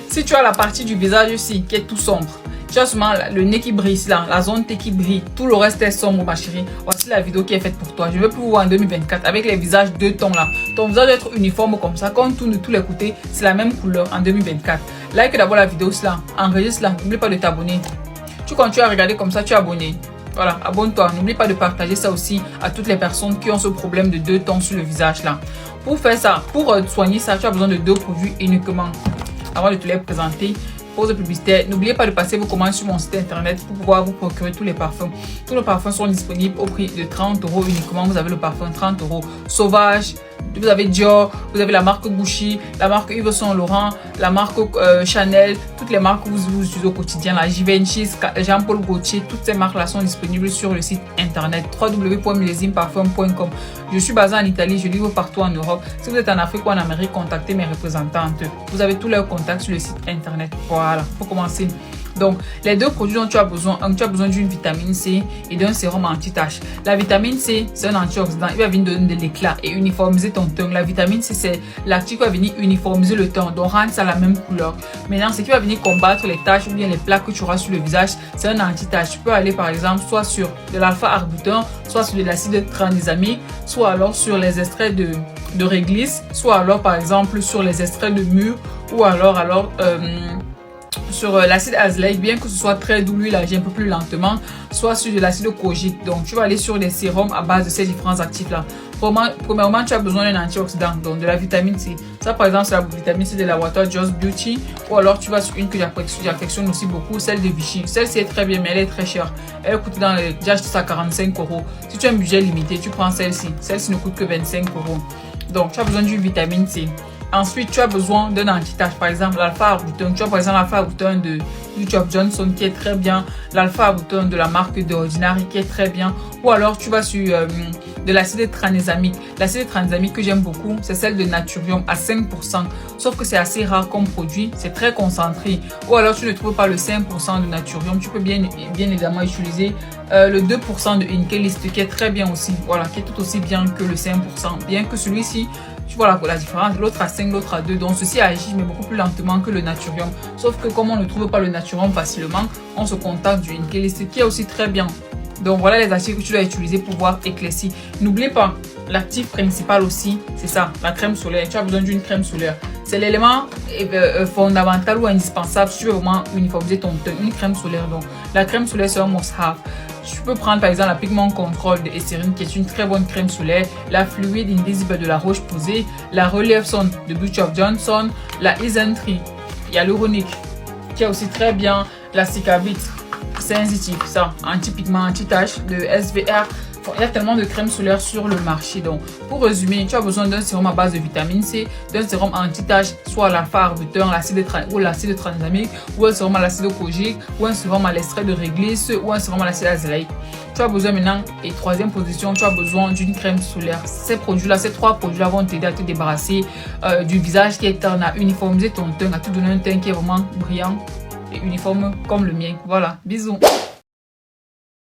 Si tu as la partie du visage ici qui est tout sombre, tu as seulement le nez qui brille là, la zone T qui brille, tout le reste est sombre ma chérie. Voici la vidéo qui est faite pour toi. Je veux plus vous voir en 2024 avec les visages deux tons là. Ton visage doit être uniforme comme ça, quand on tourne de tous les côtés, c'est la même couleur en 2024. Like d'abord la vidéo là, enregistre là, n'oublie pas de t'abonner. Tu continues à regarder comme ça, tu es abonné. Voilà, abonne-toi. N'oublie pas de partager ça aussi à toutes les personnes qui ont ce problème de deux tons sur le visage là. Pour faire ça, pour soigner ça, tu as besoin de deux produits uniquement. Avant de te les présenter, pause publicitaire, n'oubliez pas de passer vos commandes sur mon site internet pour pouvoir vous procurer tous les parfums. Tous nos parfums sont disponibles au prix de 30 € uniquement. Vous avez le parfum 30 € Sauvage, vous avez Dior, vous avez la marque Gucci, la marque Yves Saint Laurent, la marque Chanel, toutes les marques que vous utilisez au quotidien, la Givenchy, Jean-Paul Gaultier, toutes ces marques là sont disponibles sur le site internet www.millesimparfum.com. Je suis basée en Italie, je livre partout en Europe. Si vous êtes en Afrique ou en Amérique, contactez mes représentantes. Vous avez tous leurs contacts sur le site internet. Voilà, pour commencer. Donc, les deux produits dont tu as besoin d'une vitamine C et d'un sérum anti-tache. La vitamine C, c'est un antioxydant. Il va venir donner de l'éclat et uniformiser ton teint. La vitamine C, c'est l'actif qui va venir uniformiser le teint, donc rendre ça la même couleur. Maintenant, ce qui va venir combattre les taches ou bien les plaques que tu auras sur le visage, c'est un anti-tache. Tu peux aller par exemple soit sur de l'alpha-arbutin, soit sur de l'acide tranexamique, soit alors sur les extraits de réglisse, soit alors par exemple sur les extraits de mûre, ou alors sur l'acide azelaique, bien que ce soit très doux, lui il agit un peu plus lentement, soit sur de l'acide kojique. Donc tu vas aller sur des sérums à base de ces différents actifs là. Premièrement, tu as besoin d'un antioxydant, donc de la vitamine C. Ça par exemple c'est la vitamine C de la Water Just Beauty, ou alors tu vas sur une que j'affectionne aussi beaucoup, celle de Vichy. Celle-ci est très bien mais elle est très chère. Elle coûte j'ai acheté ça à 45 €. Si tu as un budget limité, tu prends celle-ci. Celle-ci ne coûte que 25 €. Donc tu as besoin d'une vitamine C. Ensuite, tu as besoin d'un anti-tache, par exemple l'alpha-arbutin. Tu as par exemple l'alpha-arbutin de Job Johnson qui est très bien, l'alpha-arbutin de la marque de Ordinary qui est très bien, ou alors tu vas sur de l'acide tranexamique. L'acide tranexamique que j'aime beaucoup, c'est celle de Naturium à 5%, sauf que c'est assez rare comme produit, c'est très concentré. Ou alors tu ne trouves pas le 5% de Naturium, tu peux bien évidemment utiliser le 2% de Inkelist qui est très bien aussi, voilà, qui est tout aussi bien que le 5%, bien que celui-ci, tu vois la différence, l'autre à 5, l'autre à 2, donc ceci agit mais beaucoup plus lentement que le Naturium. Sauf que comme on ne trouve pas le Naturium facilement, on se contacte du Inkelist qui est aussi très bien. Donc voilà les actifs que tu dois utiliser pour pouvoir éclaircir. N'oublie pas, l'actif principal aussi, c'est ça, la crème solaire. Tu as besoin d'une crème solaire. C'est l'élément fondamental ou indispensable si tu veux vraiment uniformiser ton teint. Une crème solaire. Donc la crème solaire c'est un must-have. Tu peux prendre par exemple la Pigment Control de Eucerin qui est une très bonne crème solaire, la Fluid Invisible de la Roche-Posay, la Relief Sun de Beauty of Johnson, la Isentry, il y a l'Uronic qui est aussi très bien, la Cicabit sensitive, ça, anti-pigment, anti-tache de SVR. Il y a tellement de crèmes solaires sur le marché. Donc, pour résumer, tu as besoin d'un sérum à base de vitamine C, d'un sérum anti-tache, soit l'alpha-arbutin, l'acide tranexamique, ou un sérum à l'acide kojique, ou un sérum à l'extrait de réglisse, ou un sérum à l'acide azelaique. Tu as besoin maintenant, et troisième position, tu as besoin d'une crème solaire. Ces produits-là, ces trois produits-là vont t'aider à te débarrasser du visage qui est terne, à uniformiser ton teint, à te donner un teint qui est vraiment brillant et uniforme comme le mien. Voilà, bisous.